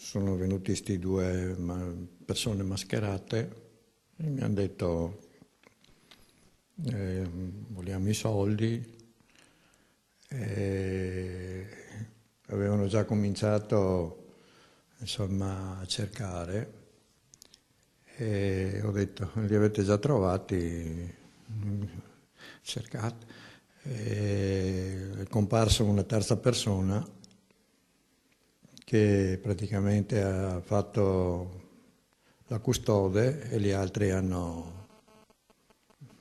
sono venuti questi due persone mascherate e mi hanno detto vogliamo i soldi, e avevano già cominciato insomma a cercare e ho detto li avete già trovati, cercate. È comparsa una terza persona che praticamente ha fatto la custode e gli altri hanno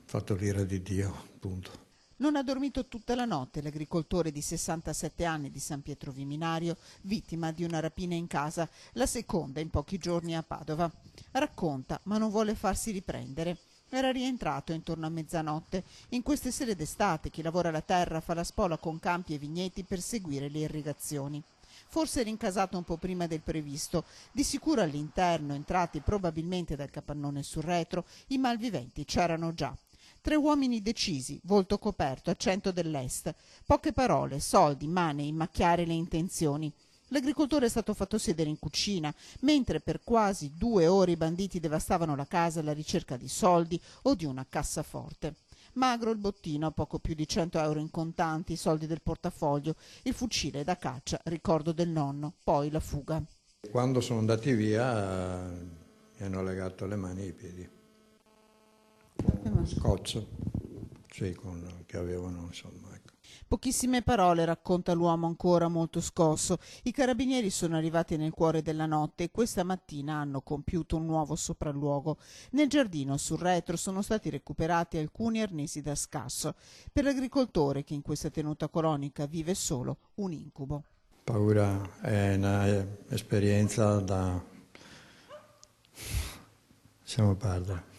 fatto l'ira di Dio, appunto. Non ha dormito tutta la notte l'agricoltore di 67 anni di San Pietro Viminario, vittima di una rapina in casa, la seconda in pochi giorni a Padova. Racconta, ma non vuole farsi riprendere. Era rientrato intorno a mezzanotte. In queste sere d'estate chi lavora la terra fa la spola con campi e vigneti per seguire le irrigazioni. Forse era incasato un po' prima del previsto. Di sicuro all'interno, entrati probabilmente dal capannone sul retro, i malviventi c'erano già. 3 uomini decisi, volto coperto, accento dell'est. Poche parole, soldi, mane, immacchiare le intenzioni. L'agricoltore è stato fatto sedere in cucina, mentre per quasi 2 ore i banditi devastavano la casa alla ricerca di soldi o di una cassaforte. Magro il bottino, poco più di 100 euro in contanti, i soldi del portafoglio, il fucile da caccia, ricordo del nonno, poi la fuga. Quando sono andati via mi hanno legato le mani e i piedi. Scotch, sì, che avevano, insomma, ecco. Pochissime parole, racconta l'uomo ancora molto scosso. I carabinieri sono arrivati nel cuore della notte e questa mattina hanno compiuto un nuovo sopralluogo. Nel giardino sul retro sono stati recuperati alcuni arnesi da scasso. Per l'agricoltore che in questa tenuta colonica vive solo un incubo. Paura è un'esperienza da... lasciamo perdere.